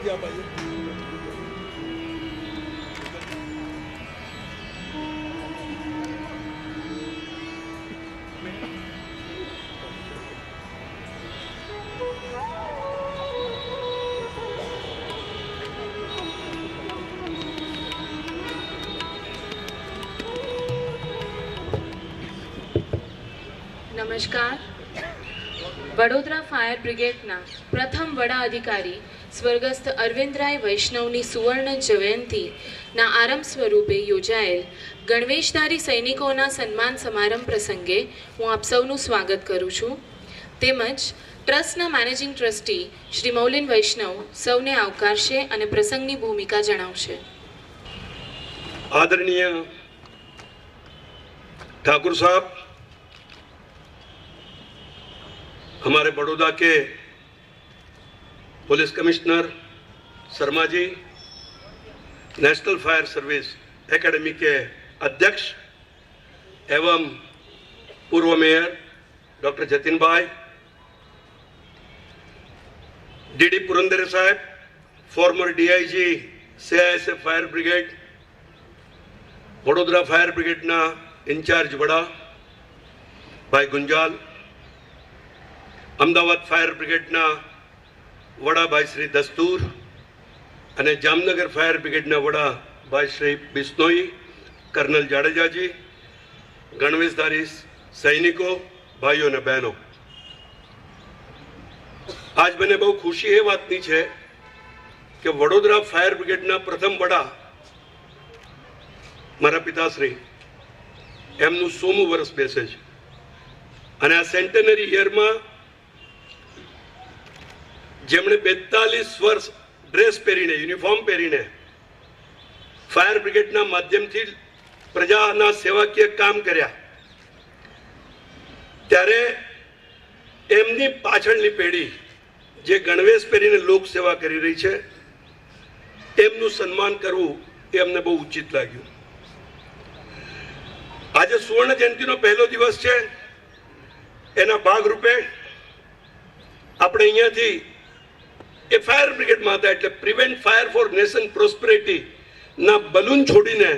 जी आप आइए। નમસ્કાર. વડોદરા ફાયર બ્રિગેડના પ્રથમ વડા અધિકારી સ્વર્ગસ્થ અરવિંદરાય વૈષ્ણવની સુવર્ણ જયંતિના આરંભ સ્વરૂપે યોજાયેલ ગણવેશધારી સૈનિકોના સન્માન સમારંભ પ્રસંગે હું આપ સૌનું સ્વાગત કરું છું. તેમજ ટ્રસ્ટના મેનેજિંગ ટ્રસ્ટી શ્રી મૌલિન વૈષ્ણવ સૌને આવકારશે અને પ્રસંગની ભૂમિકા જણાવશે. आदरणीय ठाकुर साहब, हमारे बड़ौदा के police commissioner Sharma ji, national fire service academy के अध्यक्ष एवं पूर्व मेयर डॉक्टर जतिन भाई, डीडी पुरंदरे साहब, former DIG CISF fire brigade, Vadodara fire ब्रिगेडना इंचार्ज वड़ा भाई गुंजाल, अमदावाद फायर ब्रिगेडना वड़ा भाई श्री दस्तूर અને જામનગર ફાયર બ્રિગેડના વડા ભાઈ શ્રી બિશ્નોઈ, કર્નલ જાડેજાજી, ગણવેશધારી સૈનિકો, ભાઈઓ અને બહેનો, આજ મને બહુ ખુશી એ વાતની છે કે વડોદરા ફાયર બ્રિગેડના પ્રથમ વડા મારા પિતાશ્રી એમનું 100મું વર્ષ બેસે છે અને આ સેન્ટેનરી યરમાં જેમણે 42 વર્ષ ડ્રેસ પહેરીને, યુનિફોર્મ પહેરીને ફાયર બ્રિગેડના માધ્યમથી પ્રજાના સેવાકીય કામ કર્યા, ત્યારે એમની પાછળની પેઢી જે ગણવેશ પહેરીને લોક સેવા કરી રહી છે એમનું સન્માન કરવું એ અમને બહુ ઉચિત લાગ્યું. આજે સુવર્ણ જયંતિનો પહેલો દિવસ છે, એના ભાગરૂપે આપણે અહીંયાથી એ ફાયર બ્રિગેડમાં હતા એટલે prevent fire for nation prosperity ના બલૂન છોડીને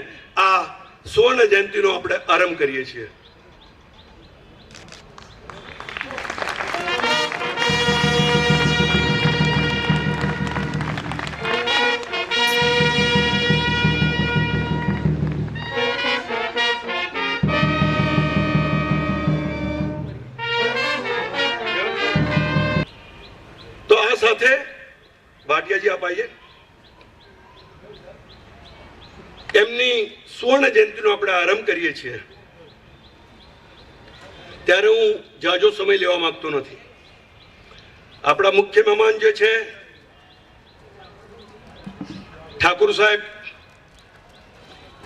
આ સુવર્ણ જયંતિનો આપણે આરંભ કરીએ છીએ. તો આ સાથે ભાટિયાજી આપ આવીએ. એમની સુવર્ણ જયંતિનો આપણે આરંભ કરીએ છીએ ત્યારે હું જાજો સમય લેવા માંગતો નથી. આપણા મુખ્ય મહેમાન જે છે ઠાકુર સાહેબ,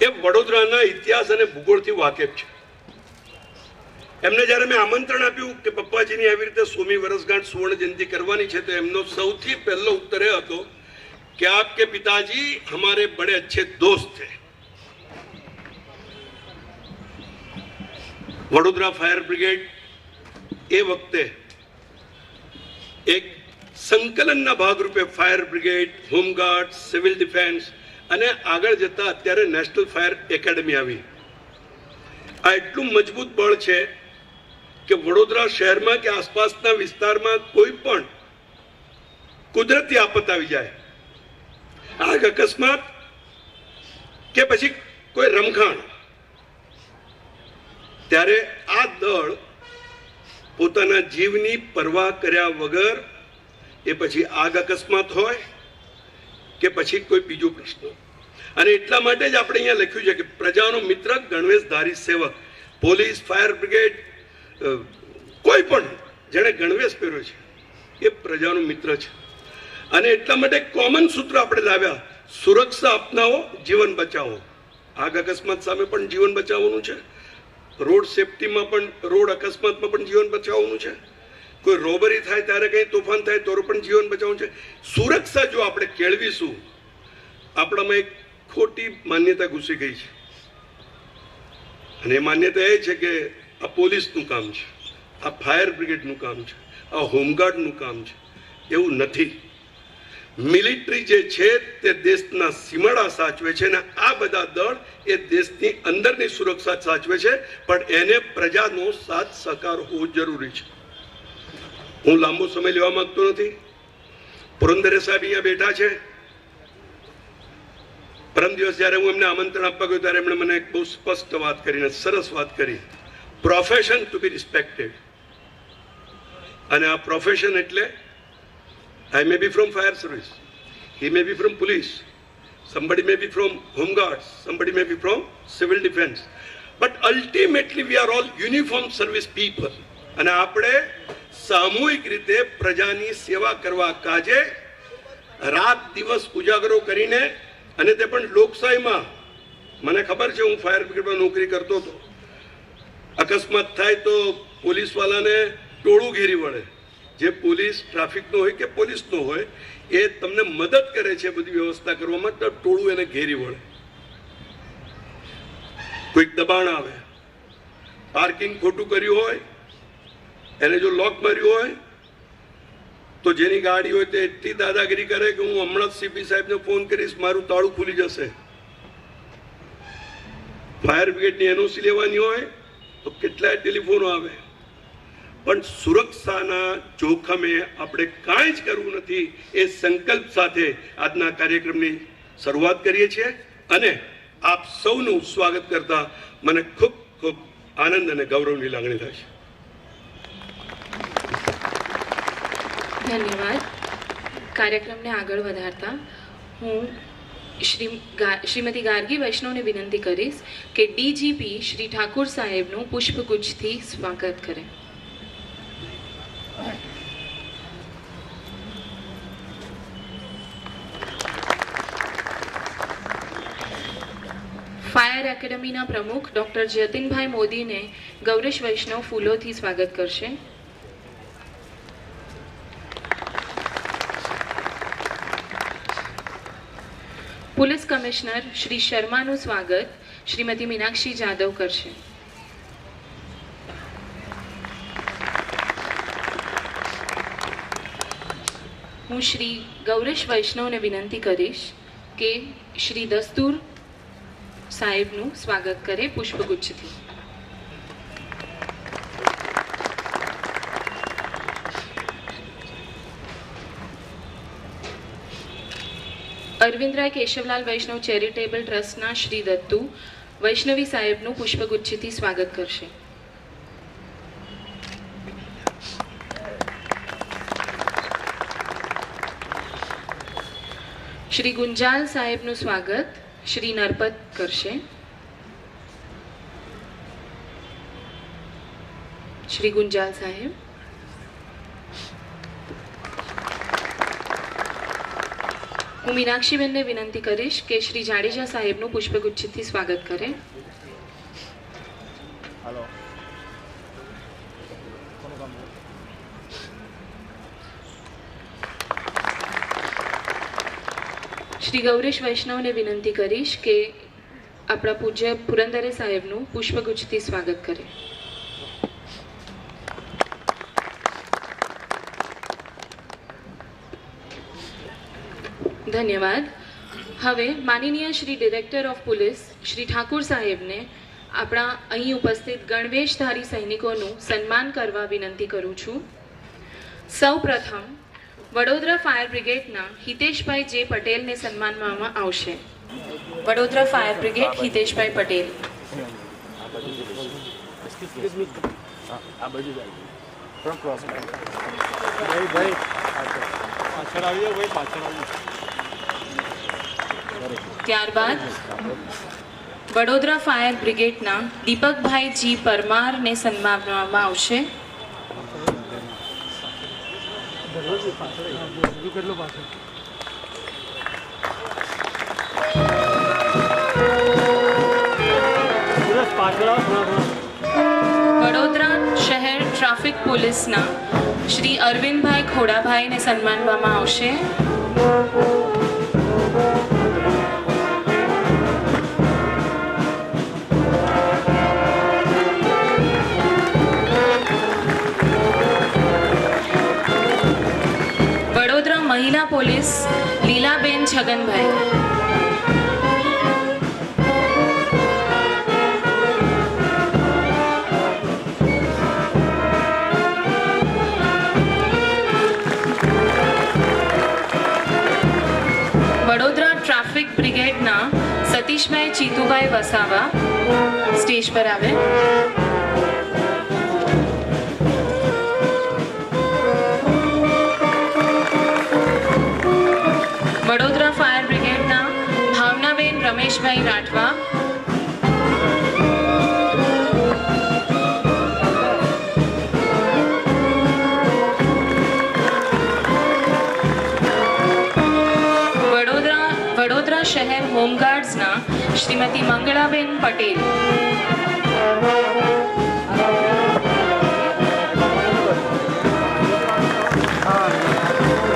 એ વડોદરાના ઇતિહાસ અને ભૂગોળથી વાકેફ છે. એમને જ્યારે મેં આમંત્રણ આપ્યું કે પપ્પાજીની આવી રીતે 100મી વર્ષગાંઠ સુવર્ણ જયંતિ કરવાની છે તો એમનો સૌથી પહેલો ઉત્તર એ હતો કે આપકે પિતાજી હમારે બડે અચ્છે દોસ્ત થે. વડોદરા ફાયર બ્રિગેડ એ વખતે એક સંકલનના ભાગરૂપે fire brigade, home guard, civil defence અને આગળ જતા અત્યારે નેશનલ ફાયર એકેડમી આવી. આ એટલું મજબૂત બળ છે કે વડોદરા શહેરમાં કે આસપાસના વિસ્તારમાં કોઈ પણ કુદરતી આફત આવી જાય, આગ, અકસ્માત કે પછી કોઈ રમખાણ, ત્યારે આ દળ પોતાના જીવની પરવા કર્યા વગર, એ પછી આગ અકસ્માત હોય કે પછી કોઈ બીજો પ્રશ્ન, અને એટલા માટે જ આપણે અહીંયા લખ્યું છે કે પ્રજાનો મિત્ર, ગણવેશધારી સેવક. પોલીસ, ફાયર બ્રિગેડ, કોઈ પણ જેણે ગણવેશ પહેર્યો છે એ પ્રજાનો મિત્ર છે. અને એટલા માટે કોમન સૂત્ર આપણે લાવ્યા, સુરક્ષા અપનાવો, જીવન બચાવો. આગ અકસ્માત સામે પણ જીવન બચાવવાનું છે, રોડ સેફટીમાં પણ, રોડ અકસ્માતમાં પણ જીવન બચાવવાનું છે, કોઈ રોબરી થાય ત્યારે કંઈ તોફાન થાય તો પણ જીવન બચાવવાનું છે. સુરક્ષા જો આપણે કેળવીશું, આપણામાં એક ખોટી માન્યતા ઘૂસી ગઈ છે અને એ માન્યતા એ છે કે આ પોલીસનું કામ છે, આ ફાયર બ્રિગેડનું કામ છે, આ હોમગાર્ડનું કામ છે. એવું નથી. મિલિટરી જે છે તે દેશના સીમાડા સાચવે છે અને આ બધા દળ એ દેશની અંદરની સુરક્ષા સાચવે છે, પણ એને પ્રજાનો સાથ સહકાર હોવો જરૂરી છે. હું લાંબો સમય લેવા માંગતો નથી. પુરંદરે સાહેબ અહીંયા બેઠા છે. પરમ દિવસ જ્યારે હું એમને આમંત્રણ આપવા ગયો ત્યારે એમણે મને એક બહુ સ્પષ્ટ વાત કરીને સરસ વાત કરી, પ્રોફેશન ટુ બી રિસ્પેક્ટેડ. અને આ પ્રોફેશન એટલે I may be from fire service, he may be from police, somebody may be from home guards, somebody may be from civil defense, but ultimately we are all uniform service people. અને આપણે સામૂહિક રીતે પ્રજાની સેવા કરવા કાજે રાત દિવસ ઉજાગરો કરીને, અને તે પણ લોકશાહીમાં. મને ખબર છે, હું ફાયર બ્રિગેડમાં નોકરી કરતો હતો. અકસ્માત થાય તો પોલીસવાળાને ટોળું ઘેરી વળે. જે પોલીસ ટ્રાફિકનો હોય કે પોલીસનો હોય એ તમને મદદ કરે છે બધી વ્યવસ્થા કરવામાં, તો ટોળું એને ઘેરી વળે. કોઈક દબાણ આવે, પાર્કિંગ ખોટું કર્યું હોય, એને જો લોક માર્યું હોય તો જેની ગાડી હોય તે એટલી દાદાગીરી કરે કે હું હમણાં જ સીપી સાહેબને ફોન કરીશ, મારું તાળું ખુલી જશે. ફાયર બ્રિગેડની એનઓસી લેવાની હોય તો કેટલાય ટેલિફોનો આવે. પણ સુરક્ષાના જોખમે આપણે કાંઈ જ કરવું નથી એ સંકલ્પ સાથે આજના કાર્યક્રમની શરૂઆત કરીએ છીએ. અને આપ સૌનું સ્વાગત કરતા મને ખૂબ ખૂબ આનંદ અને ગૌરવની લાગણી થાય છે. ધન્યવાદ. કાર્યક્રમને આગળ વધારતા હું શ્રીમતી ગાર્ગી વૈષ્ણવને વિનંતી કરીશ કે ડીજીપી શ્રી ઠાકુર સાહેબનું પુષ્પગુચ્છથી સ્વાગત કરે. ફાયર એકેડમીના પ્રમુખ ડોક્ટર જતિનભાઈ મોદીને ગૌરેશ વૈષ્ણવ ફૂલોથી સ્વાગત કરશે. પોલીસ કમિશનર શ્રી શર્માનું સ્વાગત શ્રીમતી મીનાક્ષી જાદવ કરશે. હું શ્રી ગૌરેશ વૈષ્ણવને વિનંતી કરીશ કે શ્રી દસ્તુર સાહેબનું સ્વાગત કરે પુષ્પગુચ્છથી. અરવિંદરાય કેશવલાલ વૈષ્ણવ ચેરિટેબલ ટ્રસ્ટના શ્રી દત્તુ વૈષ્ણવી સાહેબનું પુષ્પગુચ્છથી સ્વાગત કરશે. શ્રી ગુંજાલ સાહેબનું સ્વાગત શ્રી નરપત કરશે. શ્રી ગુંજાલ સાહેબ. હું મીનાક્ષીબેનને વિનંતી કરીશ કે શ્રી જાડેજા સાહેબનું પુષ્પગુચ્છથી સ્વાગત કરે. શ્રી ગૌરેશ વૈષ્ણવને વિનંતી કરીશ કે આપણા પૂજ્ય પુરંદરે સાહેબનું પુષ્પગુચ્છથી સ્વાગત કરે. ધન્યવાદ. હવે માનનીય Shri director of police Shri Thakur સાહેબને આપણા અહીં ઉપસ્થિત ગણવેશધારી સૈનિકોનું સન્માન કરવા વિનંતી કરું છું. સૌ પ્રથમ વડોદરા ફાયર બ્રિગેડના હિતેશભાઈ જે પટેલને સન્માનવામાં આવશે. Vadodara fire brigade Hiteshbhai Patel. ત્યારબાદ વડોદરા ફાયર બ્રિગેડના દીપકભાઈ જી પરમારને સન્માનવામાં આવશે. વડોદરા શહેર ટ્રાફિક પોલીસના શ્રી અરવિંદભાઈ ખોડાભાઈને સન્માનવામાં આવશે. महिला पोलीस लीलाबेन छगनभाई. વડોદરા ટ્રાફિક બ્રિગેડના સતીશભાઈ ચીતુભાઈ વસાવા સ્ટેજ પર આવે. વડોદરા ફાયર બ્રિગેડના ભાવનાબેન રમેશભાઈ રાઠવા. વડોદરા શહેર હોમગાર્ડ્સના શ્રીમતી મંગળાબેન પટેલ.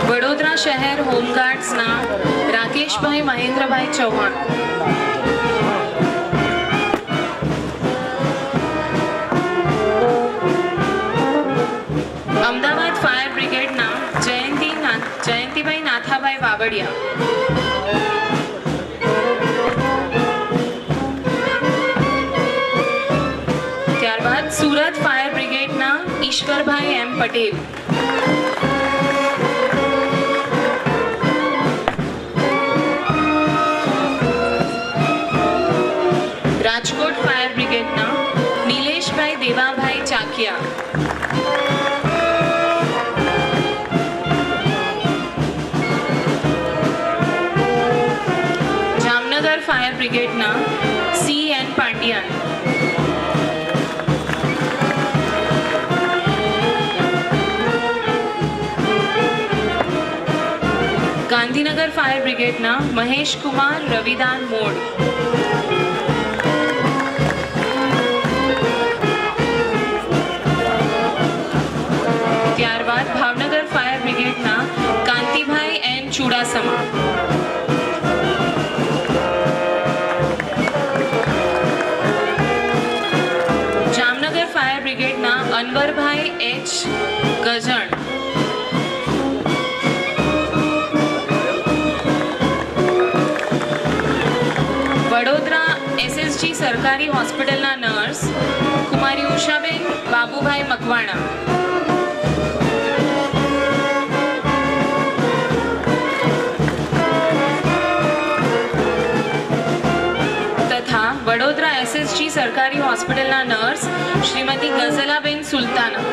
વડોદરા શહેર હોમગાર્ડ્સના રાકેશભાઈ મહેન્દ્રભાઈ ચૌહાણ. અમદાવાદ ફાયર બ્રિગેડના જયંતિભાઈ નાથાભાઈ વાવડિયા. ત્યારબાદ સુરત ફાયર બ્રિગેડના ઈશ્વરભાઈ એમ પટેલ. રાજકોટ ફાયર બ્રિગેડના નિલેશભાઈ દેવાભાઈ ચાકિયા. જામનગર ફાયર બ્રિગેડના CN પાંડિયન. ગાંધીનગર ફાયર બ્રિગેડના મહેશ કુમાર રવિદાન મોડ. ત્યારબાદ ભાવનગર ફાયર બ્રિગેડના Kantibhai N Chudasama. Jamnagar fire બ્રિગેડના અનવરભાઈ H ગજણ. Vadodara SSG સરકારી હોસ્પિટલના નર્સ કુમારી ઉષાબેન બાબુભાઈ મકવાણા. તથા વડોદરા SSG સરકારી હોસ્પિટલના નર્સ શ્રીમતી ગઝલાબેન સુલતાના.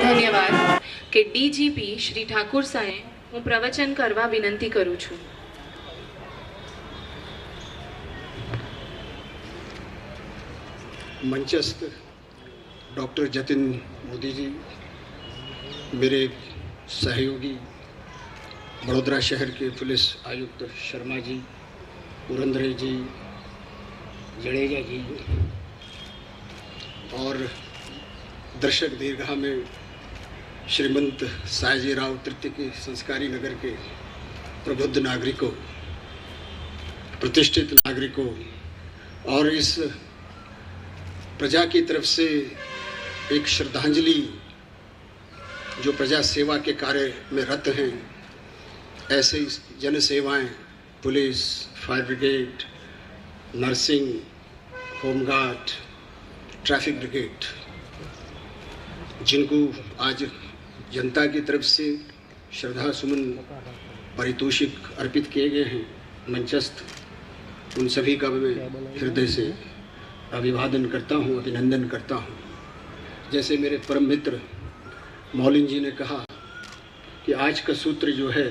ધન્યવાદ કે DGP શ્રી ઠાકુર સાહેબ હું પ્રવચન કરવા વિનંતી કરું છું. मंचस्थ डॉक्टर जतिन मोदी जी, मेरे सहयोगी बड़ौदा शहर के पुलिस आयुक्त शर्मा जी, पुरंदरे जी, जडेजा जी और दर्शक दीर्घा में श्रीमंत सायजी राव तृतीय के संस्कारी नगर के प्रबुद्ध नागरिकों, प्रतिष्ठित नागरिकों और इस प्रजा की तरफ से एक श्रद्धांजलि जो प्रजा सेवा के कार्य में रत हैं, ऐसे जन सेवाएं police, fire brigade, nursing, home guard, traffic brigade, जिनको आज जनता की तरफ से श्रद्धा सुमन पारितोषिक अर्पित किए गए हैं, मंचस्थ उन सभी का मैं हृदय से अभिवादन करता हूँ, अभिनंदन करता हूँ। जैसे मेरे परम मित्र मौलिन जी ने कहा कि आज का सूत्र जो है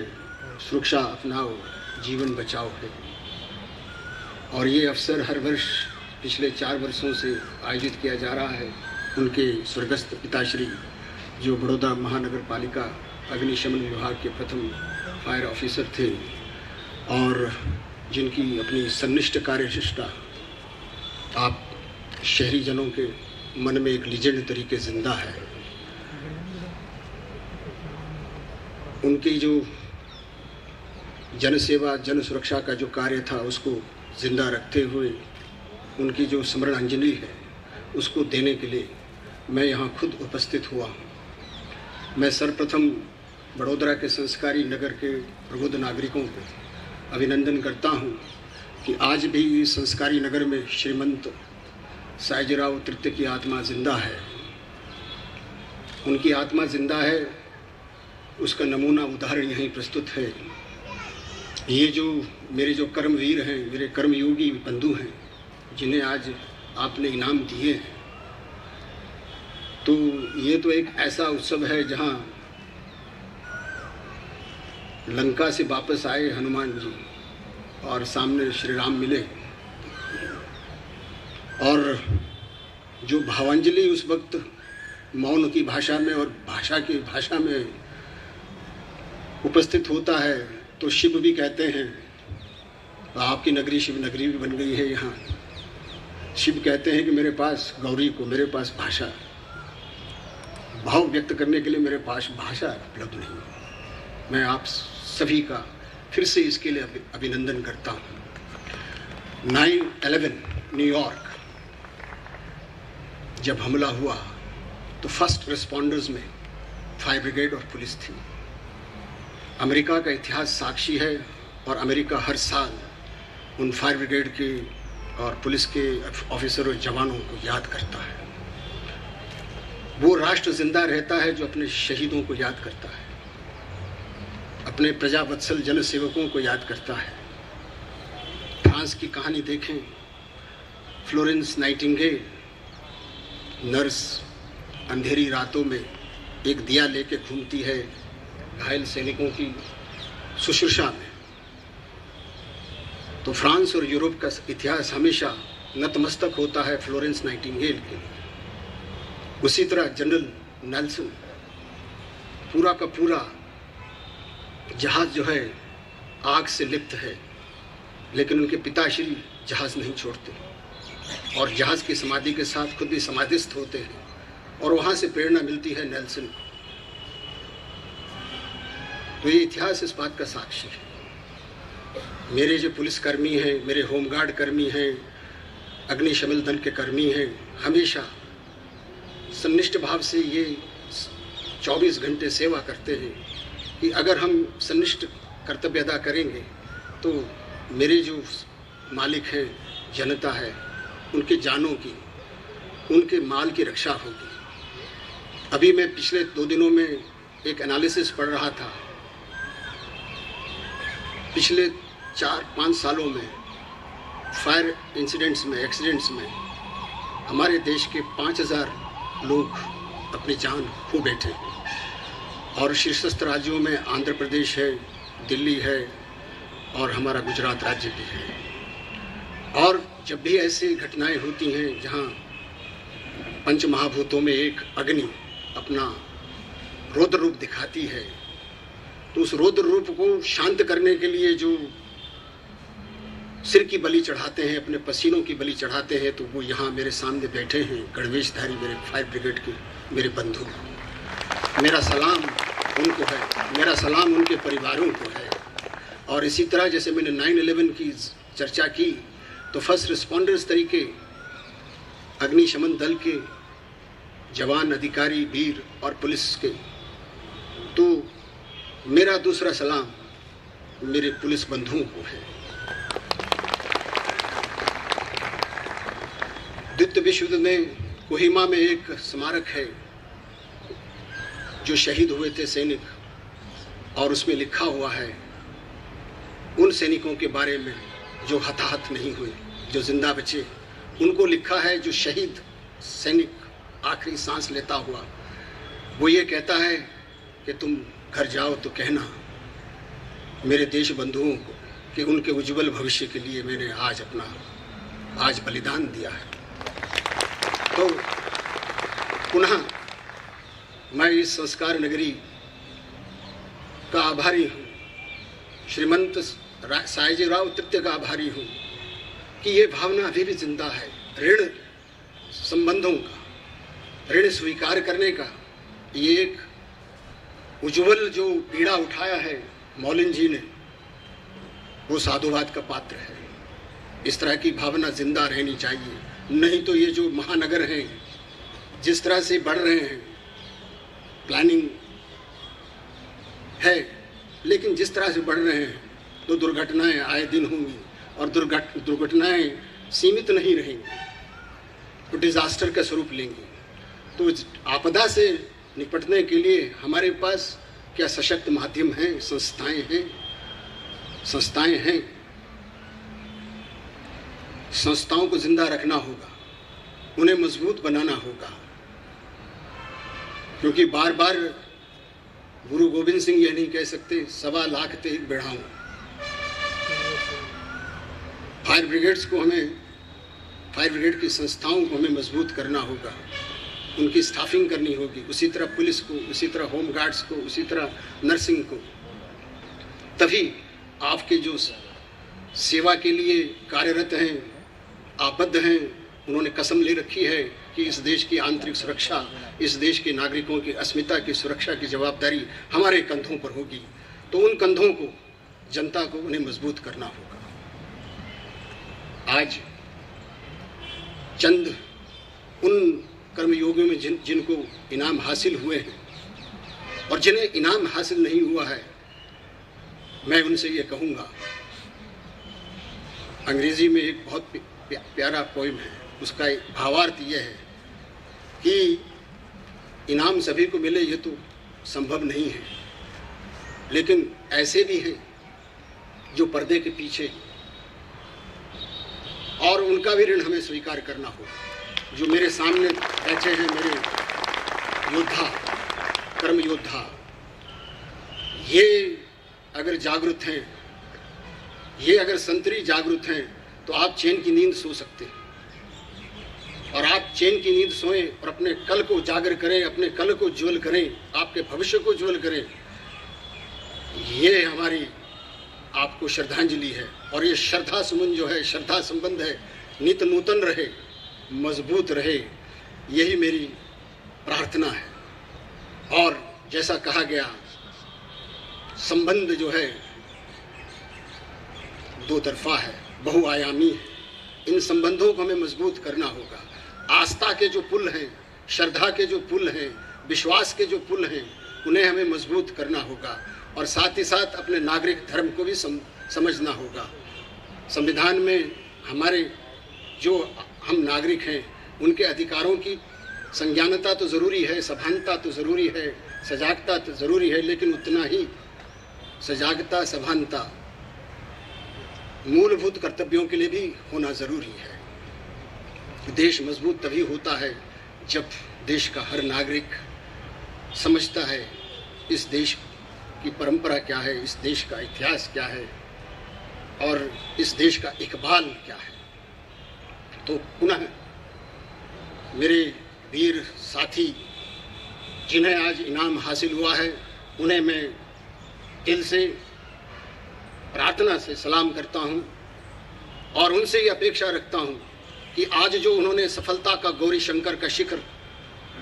सुरक्षा अपनाओ जीवन बचाओ है, और ये अवसर हर वर्ष पिछले 4 वर्षों से आयोजित किया जा रहा है। उनके स्वर्गस्थ पिताश्री जो बड़ौदा महानगर पालिका अग्निशमन विभाग के प्रथम फायर ऑफिसर थे और जिनकी अपनी सन्निष्ठ कार्यनिष्ठा आप शहरी जनों के मन में एक लीजेंड तरीके जिंदा है। उनकी जो जन सेवा जन सुरक्षा का जो कार्य था उसको जिंदा रखते हुए उनकी जो स्मरणांजलि है उसको देने के लिए मैं यहाँ खुद उपस्थित हुआ हूँ। मैं सर्वप्रथम बड़ोदरा के संस्कारी नगर के प्रबुद्ध नागरिकों को अभिनंदन करता हूँ कि आज भी इस संस्कारी नगर में श्रीमंत सायाजीराव तृतीय की आत्मा जिंदा है। उनकी आत्मा जिंदा है, उसका नमूना उदाहरण यहीं प्रस्तुत है। ये जो मेरे जो कर्मवीर हैं, मेरे कर्मयोगी बंधु हैं, जिन्हें आज आपने इनाम दिए हैं, तो ये तो एक ऐसा उत्सव है जहाँ लंका से वापस आए हनुमान जी और सामने श्री राम मिले, और जो भावांजलि उस वक्त मौन की भाषा में और भाषा की भाषा में उपस्थित होता है, तो शिव भी कहते हैं, आपकी नगरी शिव नगरी भी बन गई है। यहाँ शिव कहते हैं कि मेरे पास गौरी को, मेरे पास भाषा, भाव व्यक्त करने के लिए मेरे पास भाषा उपलब्ध नहीं। मैं आप सभी का फिर से इसके लिए अभिनंदन करता हूँ। 9/11 न्यूयॉर्क जब हमला हुआ तो फर्स्ट रिस्पॉन्डर्स में फायर ब्रिगेड और पुलिस थी। अमेरिका का इतिहास साक्षी है और अमेरिका हर साल उन फायर ब्रिगेड के और पुलिस के ऑफिसर और जवानों को याद करता है। वो राष्ट्र जिंदा रहता है जो अपने शहीदों को याद करता है, अपने प्रजावत्सल जन सेवकों को याद करता है। फ्रांस की कहानी देखें, फ्लोरेंस नाइटिंगेल नर्स अंधेरी रातों में एक दिया लेके घूमती है घायल सैनिकों की शुश्रूषा में। तो फ्रांस और यूरोप का इतिहास हमेशा नतमस्तक होता है फ्लोरेंस नाइटिंगेल के लिए। उसी तरह जनरल नेल्सन, पूरा का पूरा जहाज जो है आग से लिप्त है, लेकिन उनके पिताश्री जहाज नहीं छोड़ते और जहाज की समाधि के साथ खुद भी समाधिस्थ होते हैं, और वहाँ से प्रेरणा मिलती है नेल्सन को। तो ये इतिहास इस बात का साक्षी है। मेरे जो पुलिसकर्मी हैं, मेरे होमगार्ड कर्मी हैं, अग्निशमन दल के कर्मी हैं, हमेशा सन्निष्ठ भाव से ये 24 घंटे सेवा करते हैं कि अगर हम सन्निष्ठ कर्तव्य अदा करेंगे तो मेरे जो मालिक हैं, जनता है, उनके जानों की, उनके माल की रक्षा होगी। अभी मैं पिछले 2 दिनों में एक एनालिसिस पढ़ रहा था। पिछले 4-5 सालों में फायर इंसिडेंट्स में, एक्सीडेंट्स में हमारे देश के 5000 लोग अपनी जान खो बैठे, और शीर्षस्थ राज्यों में आंध्र प्रदेश है, दिल्ली है और हमारा गुजरात राज्य भी है। और जब भी ऐसी घटनाएं होती हैं जहां पंच महाभूतों में एक अग्नि अपना रौद्र रूप दिखाती है, तो उस रौद्र रूप को शांत करने के लिए जो सिर की बलि चढ़ाते हैं, अपने पसीनों की बलि चढ़ाते हैं, तो वो यहाँ मेरे सामने बैठे हैं, गणवेशधारी मेरे फायर ब्रिगेड के मेरे बंधु। मेरा सलाम उनको है, मेरा सलाम उनके परिवारों को है। और इसी तरह जैसे मैंने 9/11 की चर्चा की, तो फर्स्ट रिस्पॉन्डर्स तरीके अग्निशमन दल के जवान, अधिकारी, वीर और पुलिस के, तो मेरा दूसरा सलाम मेरे पुलिस बंधुओं को है। द्वितीय विश्व युद्ध में कोहिमा में एक स्मारक है जो शहीद हुए थे सैनिक, और उसमें लिखा हुआ है उन सैनिकों के बारे में जो हताहत नहीं हुए, जो जिंदा बचे। उनको लिखा है जो शहीद सैनिक आखिरी सांस लेता हुआ वो ये कहता है कि तुम घर जाओ तो कहना मेरे देश बंधुओं को कि उनके उज्जवल भविष्य के लिए मैंने आज बलिदान दिया है। तो पुनः मैं इस संस्कार नगरी का आभारी हूँ, श्रीमंत सायाजीराव तृतीय का आभारी हूँ कि ये भावना अभी भी जिंदा है। ऋण संबंधों का ऋण स्वीकार करने का ये एक उज्जवल जो पीड़ा उठाया है मौलिन जी ने, वो साधुवाद का पात्र है। इस तरह की भावना जिंदा रहनी चाहिए, नहीं तो ये जो महानगर हैं जिस तरह से बढ़ रहे हैं, प्लानिंग है लेकिन जिस तरह से बढ़ रहे हैं तो दुर्घटनाएं आए दिन होंगी, और दुर्घटनाएं सीमित नहीं रहेंगी, तो डिजास्टर का स्वरूप लेंगी। तो आपदा से निपटने के लिए हमारे पास क्या सशक्त माध्यम हैं, संस्थाएं हैं। संस्थाओं को जिंदा रखना होगा, उन्हें मजबूत बनाना होगा, क्योंकि बार बार गुरु गोविंद सिंह यह नहीं कह सकते 1.25 लाख ते एक बढ़ाऊं। फायर ब्रिगेड की संस्थाओं को हमें मजबूत करना होगा, उनकी स्टाफिंग करनी होगी, उसी तरह पुलिस को, उसी तरह होम गार्ड्स को, उसी तरह नर्सिंग को। तभी आपके जो सेवा के लिए कार्यरत हैं, आबद्ध हैं, उन्होंने कसम ले रखी है कि इस देश की आंतरिक सुरक्षा, इस देश के नागरिकों की अस्मिता की सुरक्षा की जवाबदारी हमारे कंधों पर होगी। तो उन कंधों को, जनता को, उन्हें मजबूत करना होगा। आज चंद उन कर्मयोगियों में जिनको इनाम हासिल हुए हैं और जिन्हें इनाम हासिल नहीं हुआ है, मैं उनसे ये कहूँगा, अंग्रेजी में एक बहुत प्यारा पोइम है, उसका एक भावार्थ यह है कि इनाम सभी को मिले ये तो संभव नहीं है, लेकिन ऐसे भी हैं जो पर्दे के पीछे, और उनका भी ऋण हमें स्वीकार करना होगा। जो मेरे सामने बैठे हैं मेरे योद्धा, कर्म योद्धा, ये अगर जागरूक हैं, ये अगर संतरी जागरूक हैं, तो आप चैन की नींद सो सकते हैं, और आप चैन की नींद सोएं और अपने कल को उजागर करें, अपने कल को ज्वल करें, आपके भविष्य को ज्वल करें। ये हमारी आपको श्रद्धांजलि है, और ये श्रद्धा सुमन जो है, श्रद्धा संबंध है, नित नूतन रहे, मजबूत रहे, यही मेरी प्रार्थना है। और जैसा कहा गया, संबंध जो है दो तरफा है, बहुआयामी है। इन संबंधों को हमें मजबूत करना होगा। आस्था के जो पुल हैं, श्रद्धा के जो पुल हैं, विश्वास के जो पुल हैं, उन्हें हमें मजबूत करना होगा, और साथ ही साथ अपने नागरिक धर्म को भी समझना होगा। संविधान में हमारे जो हम नागरिक हैं, उनके अधिकारों की संज्ञानता तो ज़रूरी है, सभानता तो ज़रूरी है, सजागता तो ज़रूरी है, लेकिन उतना ही सजागता, सभानता मूलभूत कर्तव्यों के लिए भी होना ज़रूरी है। देश मजबूत तभी होता है जब देश का हर नागरिक समझता है इस देश की परंपरा क्या है, इस देश का इतिहास क्या है, और इस देश का इकबाल क्या है। तो पुनः मेरे वीर साथी जिन्हें आज इनाम हासिल हुआ है, उन्हें मैं दिल से, प्रार्थना से सलाम करता हूं, और उनसे ये अपेक्षा रखता हूं कि आज जो उन्होंने सफलता का गौरी शंकर का शिखर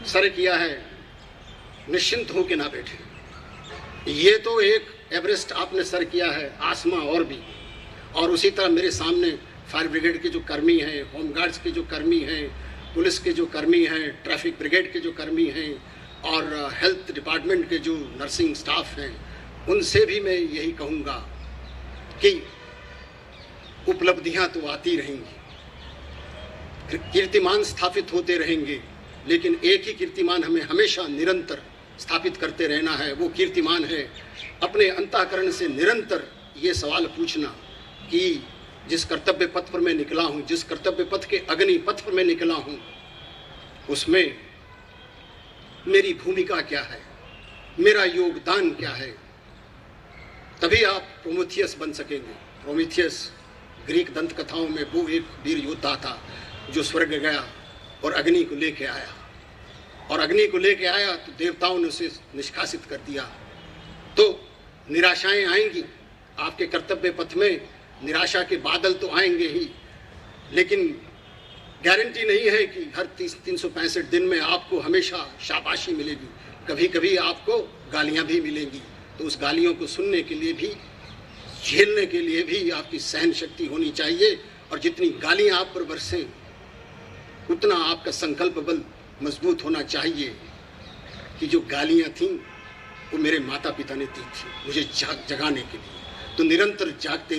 सर किया है, निश्चिंत हो के ना बैठे। ये तो एक एवरेस्ट आपने सर किया है, आसमां और भी। और उसी तरह मेरे सामने फायर ब्रिगेड के जो कर्मी हैं, होम गार्ड्स के जो कर्मी हैं, पुलिस के जो कर्मी हैं, ट्रैफिक ब्रिगेड के जो कर्मी हैं, और हेल्थ डिपार्टमेंट के जो नर्सिंग स्टाफ हैं, उनसे भी मैं यही कहूँगा कि उपलब्धियां तो आती रहेंगी, कीर्तिमान स्थापित होते रहेंगे, लेकिन एक ही कीर्तिमान हमें हमेशा निरंतर स्थापित करते रहना है। वो कीर्तिमान है अपने अंतःकरण से निरंतर ये सवाल पूछना कि जिस कर्तव्य पथ पर मैं निकला हूँ, जिस कर्तव्य पथ के अग्नि पथ पर मैं निकला हूँ, उसमें मेरी भूमिका क्या है, मेरा योगदान क्या है। तभी आप प्रोमेथियस बन सकेंगे। प्रोमेथियस ग्रीक दंत कथाओं में वो एक वीर योद्धा था जो स्वर्ग गया और अग्नि को लेके आया, और अग्नि को लेके आया तो देवताओं ने उसे निष्कासित कर दिया। तो निराशाएं आएंगी आपके कर्तव्य पथ में, निराशा के बादल तो आएंगे ही, लेकिन गारंटी नहीं है कि हर 365 दिन में आपको हमेशा शाबाशी मिलेगी, कभी कभी आपको गालियां भी मिलेंगी। तो उस गालियों को सुनने के लिए भी, झेलने के लिए भी आपकी सहन शक्ति होनी चाहिए। और जितनी गालियां आप पर बरसें उतना आपका संकल्प बल मजबूत होना चाहिए कि जो गालियां थीं वो मेरे माता पिता ने दी थी मुझे जगाने के लिए। तो निरंतर जागते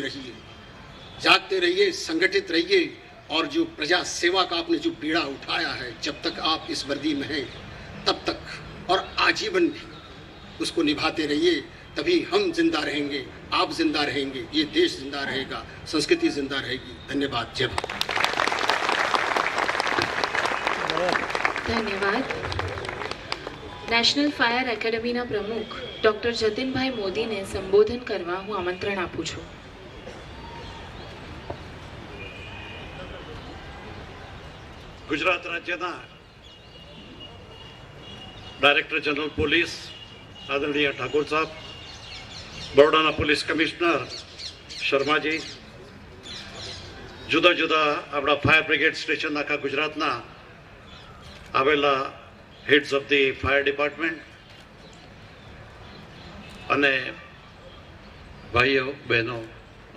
रहिए, संगठित रहिए। और जो प्रजा सेवा का आपने जो पीड़ा उठाया है, जब तक आप इस वर्दी में हैं तब तक और आजीवन भी उसको निभाते रहिए। तभी हम जिंदा रहेंगे, आप जिंदा रहेंगे, ये देश जिंदा रहेगा, संस्कृति जिंदा रहेगी। धन्यवाद। जय भारत। ધન્યવાદ. નેશનલ ફાયર એકેડમીના પ્રમુખ ડૉક્ટર જતિનભાઈ મોદીને સંબોધન કરવા હું આમંત્રણ આપું છું. ગુજરાત રાજ્યના ડાયરેક્ટર જનરલ પોલીસ આદરણીય ઠાકોર સાહેબ, બરોડાના પોલીસ કમિશનર શર્માજી, જુદા જુદા આપણા ફાયર બ્રિગેડ સ્ટેશન આખા ગુજરાતના આવેલા heads of the fire department અને ભાઈઓ બહેનો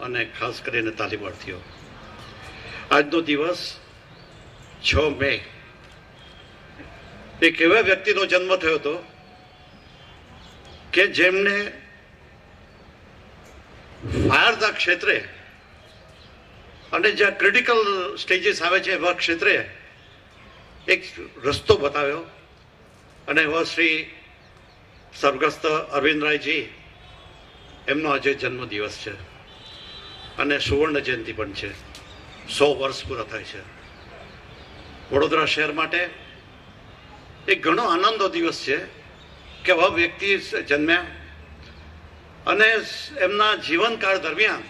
અને ખાસ કરીને તાલીમાર્થીઓ, આજનો દિવસ 6 મે એક એવા વ્યક્તિનો જન્મ થયો હતો કે જેમને ફાયરના ક્ષેત્રે અને જ્યાં ક્રિટિકલ સ્ટેજીસ આવે છે એવા ક્ષેત્રે એક રસ્તો બતાવ્યો. અને એવા શ્રી સ્વર્ગસ્થ અરવિંદરાયજી, એમનો આજે જન્મદિવસ છે અને સુવર્ણ જયંતિ પણ છે. 100 વર્ષ પૂરા થાય છે. વડોદરા શહેર માટે એક ઘણો આનંદનો દિવસ છે કે આવા વ્યક્તિ જન્મ્યા અને એમના જીવનકાળ દરમિયાન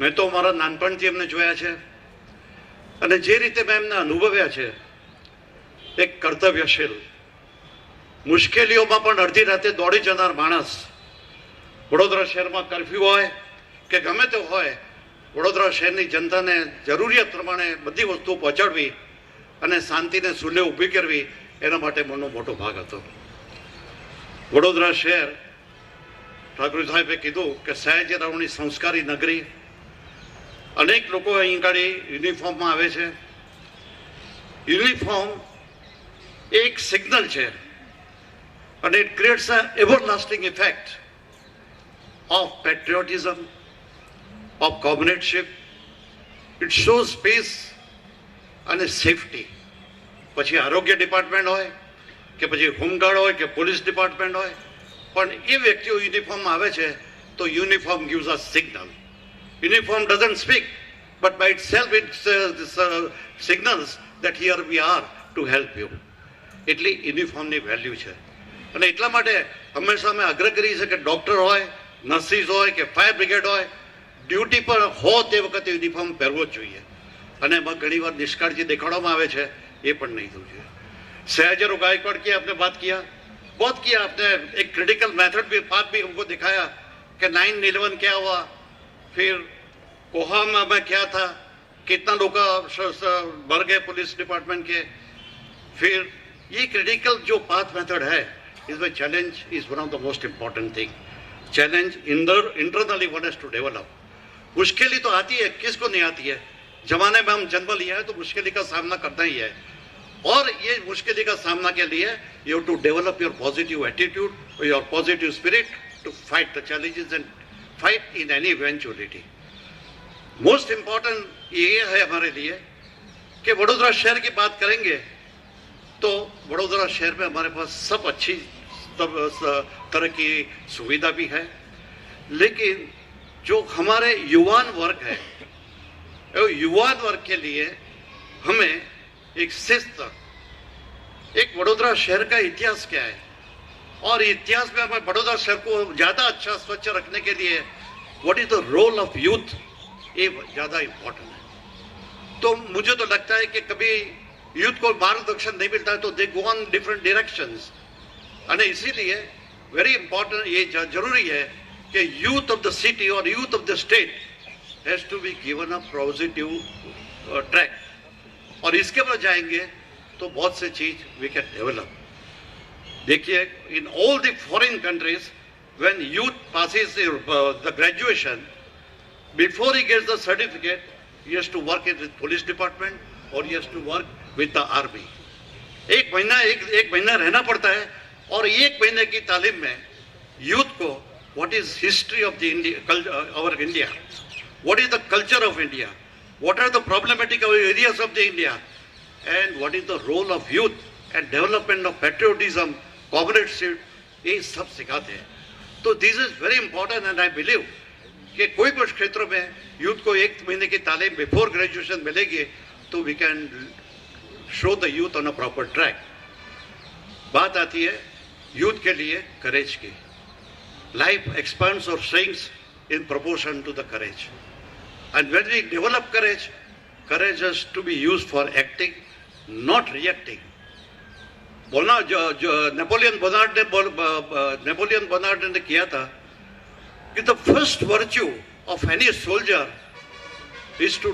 મેં તો મારા નાનપણથી એમને જોયા છે અને જે રીતે મેં એમને અનુભવ્યા છે, એક કર્તવ્યશીલ, મુશ્કેલીઓમાં પણ અડધી રાતે દોડી જનાર માણસ. વડોદરા શહેરમાં કર્ફ્યુ હોય કે ગમે તે હોય, વડોદરા શહેરની જનતાને જરૂરિયાત પ્રમાણે બધી વસ્તુઓ પહોંચાડવી અને શાંતિને સૂલે ઊભી કરવી, એના માટે મનનો મોટો ભાગ હતો. વડોદરા શહેર, ઠાકોર સાહેબે કીધું કે સયાજીરાવની સંસ્કારી નગરી. અનેક લોકો અહીં ગાડી યુનિફોર્મમાં આવે છે. યુનિફોર્મ એક સિગ્નલ છે અને it creates a everlasting effect of patriotism, of comradeship. It shows peace અને સેફટી. પછી આરોગ્ય ડિપાર્ટમેન્ટ હોય કે પછી હોમગાર્ડ હોય કે પોલીસ ડિપાર્ટમેન્ટ હોય, પણ એ વ્યક્તિઓ યુનિફોર્મમાં આવે છે તો uniform gives us signal. Uniform doesn't speak, but by itself it signals that here we are to help you. એટલી યુનિફોર્મની વેલ્યુ છે. અને એટલા માટે હંમેશા અમે આગ્રહ કરીએ છીએ કે ડૉક્ટર હોય, નર્સિસ હોય કે ફાયર બ્રિગેડ હોય, ડ્યુટી પર હો તે વખતે યુનિફોર્મ પહેરવો જ જોઈએ. અને એમાં ઘણીવાર નિષ્કાળજી દેખાડવામાં આવે છે, ये पण नहीं थी. सयाजीराव गायकवाड़ की आपने बात किया, बहुत किया आपने. एक क्रिटिकल मेथड भी बात भी हमको दिखाया कि 9/11 क्या हुआ, फिर कोहामा में क्या था, कितना लोग मर गए पुलिस डिपार्टमेंट के. फिर ये क्रिटिकल जो पाथ मेथड है, इसमें challenge is one of the most important thing. Challenge internally one has to develop. मुश्किल तो आती है, किसको नहीं आती है. जमाने में हम जन्म लिया है तो मुश्किल का सामना करना ही है. और ये मुश्किल का सामना के लिए you have to develop your positive attitude, your positive spirit to fight the challenges and fight in any eventuality. Most important ये है हमारे लिए कि वडोदरा शहर की बात करेंगे तो वडोदरा शहर में हमारे पास सब अच्छी तरह की सुविधा भी है, लेकिन जो हमारे युवान वर्ग है, युवान वर्ग के लिए हमें एक शिस्त, एक वडोदरा शहर का इतिहास क्या है और इतिहास में हमें वडोदरा शहर को ज़्यादा अच्छा स्वच्छ रखने के लिए what is the role of youth, ये ज़्यादा इम्पोर्टेंट है. तो मुझे तो लगता है कि कभी यूथ को मार्गदर्शन नहीं मिलता है तो दे गो ऑन डिफरेंट डायरेक्शंस. અને इसीलिए वेरी इम्पोर्टेंट, ये जरूरी है कि यूथ ऑफ द सिटी और youth of the state has to be given a positive track. और इसके ऊपर जाएंगे तो बहुत से चीज वी कैन डेवलप. देखिए, in all the foreign countries when youth passes the graduation, before he gets the certificate, he has to work in the police department or he has to work with the army. एक महीना रहना पड़ता है और एक महीने की तालीम में यूथ को what is history of the our India, what is the culture of India, what are the problematic areas of the India, and what is the role of youth and development of patriotism, comradeship, ये सब सिखाते हैं. तो this is very important and I believe कि कोई कुछ क्षेत्रों में यूथ को एक महीने की तालीम बिफोर ग्रेजुएशन मिलेगी तो we can show the youth on a proper track. बात आती है यूथ के लिए करेज की. लाइफ एक्सपेंड्स और shrinks in proportion to the courage, and when we develop courage, courage has to be used for acting, not reacting. बोलना जो Napoleon Bonaparte ने किया था कि the first virtue of any soldier is to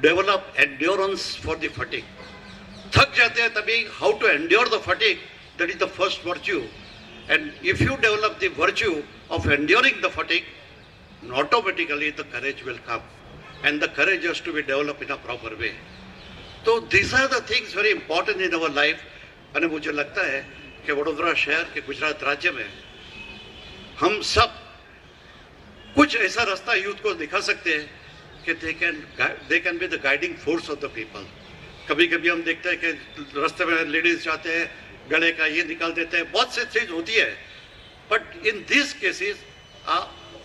develop endurance for the fatigue. थक जाते हैं तभी how to endure the fatigue, that is the first virtue. And if you develop the virtue of enduring the fatigue, automatically the courage will come, and the courage has to be develop in a proper way. तो these are the things very important in our life. અને मुझे लगता है कि वडोदरा शहर के गुजरात राज्य में हम सब कुछ ऐसा रास्ता यूथ को दिखा सकते हैं कि they can be the guiding force of the people. कभी कभी हम देखते हैं कि रास्ते में लेडीज जाते हैं, गले का ये निकाल देते हैं, बहुत सी चीज होती है. But in this cases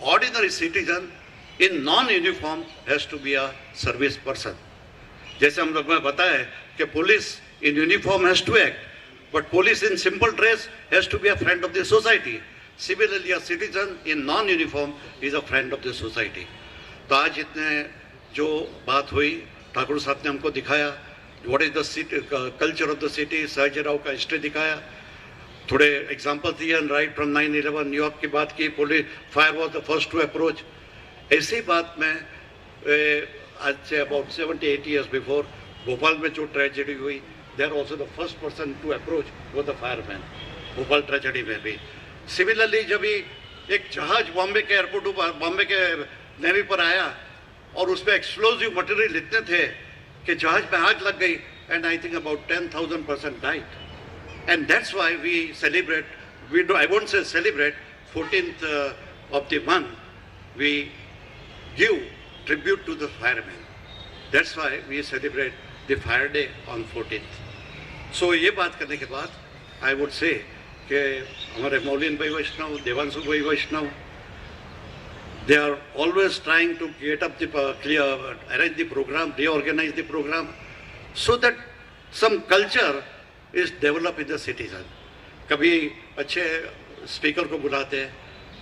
ordinary citizen in non uniform has to be a service person. जैसे हम लोग में बताया है कि police in uniform has to act, but police in simple dress has to be a friend of the society. Similarly, a citizen in non-uniform is a friend of the society. तो आज इतने जो बात हुई, ठाकुर साहब ने हमको दिखाया what is the city, culture of the city, Sayajirao का हिस्ट्री दिखाया, थोड़े एग्जाम्पल दिए, राइट फ्रॉम 9/11 न्यूयॉर्क की बात की, police fire was the first to approach. ऐसी बात में आज say about 70-80 years before Bhopal में जो ट्रेजेडी हुई, they are also the first person to approach was the fireman. Bhopal tragedy में भी सिमिलरली जब भी एक जहाज बॉम्बे के एयरपोर्ट बॉम्बे के नेवी पर आया और उसमें एक्सप्लोजिव मटेरियल इतने थे कि जहाज में आग लग गई, and I think about 10,000 person died. And that's why we celebrate, I won't say celebrate, 14th of the month we give tribute to the firemen. That's why we celebrate the fire day on 14th. So ये बात करने के बाद I would say कि हमारे मौलिन भाई वैष्णव, देवांशु भाई वैष्णव, they are always trying to get up the arrange the program, reorganize the program so that some culture is developed in the citizen. कभी अच्छे स्पीकर को बुलाते हैं,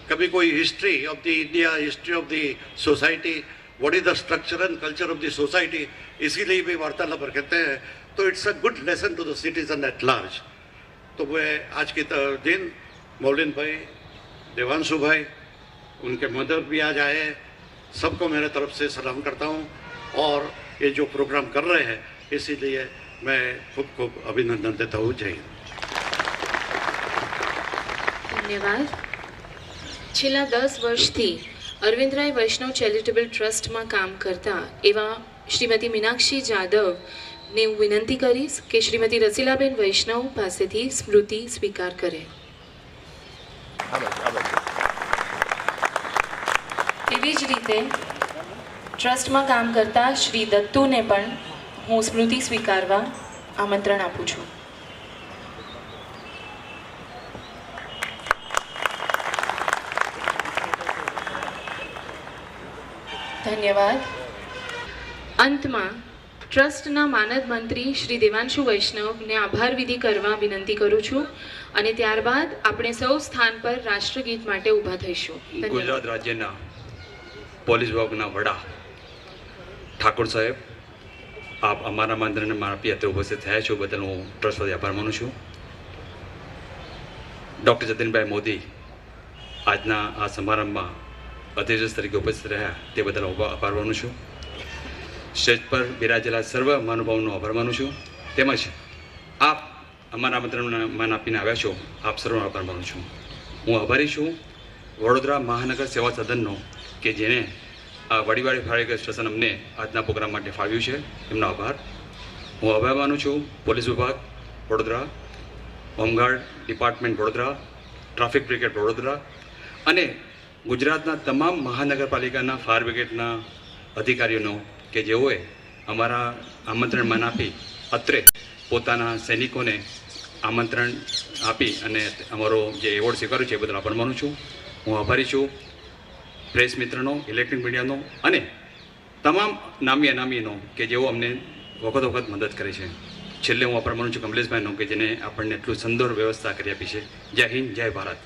कभी कोई history of the India, history of the society, what is the structure and culture of the society, इसीलिए भी वार्तालाप करते हैं. तो it's a good lesson to the citizen at large. तो मैं आज के दिन मौलिन भाई, देवांशु भाई, उनके मदर भी आज आए हैं, सबको मेरे तरफ से सलाम करता हूँ. और ये जो प्रोग्राम कर रहे हैं इसीलिए मैं खूब खूब अभिनंदन देता हूँ. जय हिंद. ધન્યવાદ. છેલ્લા 10 વર્ષથી અરવિંદરાય વૈષ્ણવ ચેરિટેબલ ટ્રસ્ટમાં કામ કરતા એવા શ્રીમતી મીનાક્ષી જાદવને હું વિનંતી કરીશ કે શ્રીમતી રસીલાબેન વૈષ્ણવ પાસેથી સ્મૃતિ સ્વીકાર કરે. એવી જ રીતે ટ્રસ્ટમાં કામ કરતા શ્રી દત્તુને પણ હું સ્મૃતિ સ્વીકારવા આમંત્રણ આપું છું. ધન્યવાદ. અંતમાં ટ્રસ્ટના માનદ મંત્રી શ્રી દેવાંશુ વૈષ્ણવને આભાર વિધિ કરવા વિનંતી કરું છું અને ત્યારબાદ આપણે સૌ સ્થાન પર રાષ્ટ્રગીત માટે ઊભા થઈશું. ગુજરાત રાજ્યના પોલીસ વિભાગના વડા ઠાકોર સાહેબ, આપ અમારા આમંત્રણને મારા પિયતે ઉપસ્થિત થયા છો બદલ હું ટ્રસ્ટ વતી આભાર માનું છું. ડૉક્ટર જતીનભાઈ મોદી આજના આ સમારંભમાં અતિથિ તરીકે ઉપસ્થિત રહ્યા તે બદલ હું આભાર માનું છું. સ્ટેજ પર બિરાજેલા સર્વ મહાનુભાવોનો આભાર માનું છું, તેમજ આપ અમારા આમંત્રણને માન આપીને આવ્યા છો, આપ સર્વનો આભાર માનું છું. હું આભારી છું વડોદરા મહાનગર સેવા સદનનો કે જેણે આ વડીવાડી ફાયર સ્ટેશન અમને આજના પ્રોગ્રામ માટે ફાળવ્યું છે, એમનો આભાર. હું આભાર માનું છું પોલીસ વિભાગ Vadodara, home guard department Vadodara, traffic brigade Vadodara અને ગુજરાતના તમામ મહાનગરપાલિકાના ફાયર બ્રિગેડના અધિકારીઓનો કે જેઓએ અમારા આમંત્રણ માન આપી અત્રે પોતાના સૈનિકોને આમંત્રણ આપી અને અમારો જે એવોર્ડ સ્વીકાર્યો છે એ બદલ આભાર માનું છું. હું આભારી છું પ્રેસ મિત્રનો, ઇલેક્ટ્રિક મીડિયાનો અને તમામ નામી અનામીનો કે જેઓ અમને વખત વખત મદદ કરે છે. છેલ્લે હું આભાર માનું છું કમલેશભાઈનો કે જેને આપણને એટલું સુંદર વ્યવસ્થા કરી આપી છે. જય હિન્દ, જય ભારત.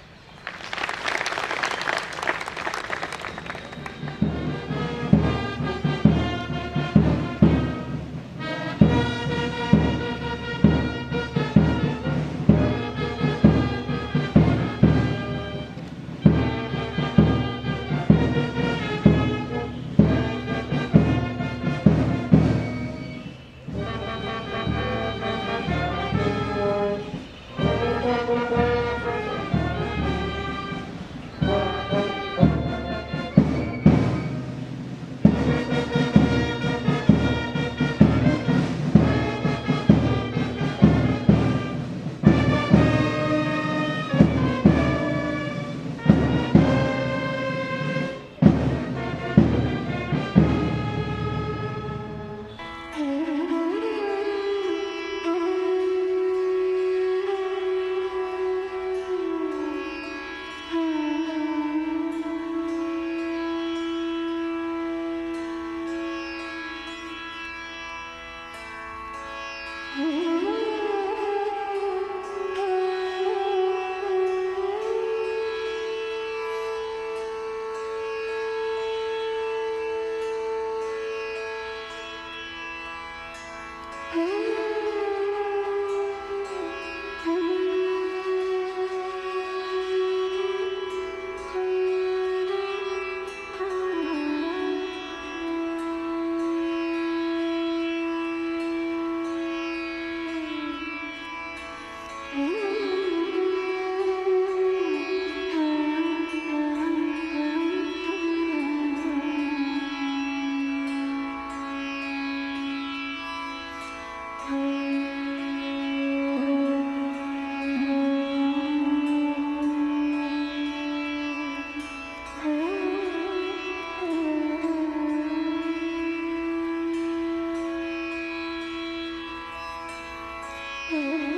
Mm-hmm.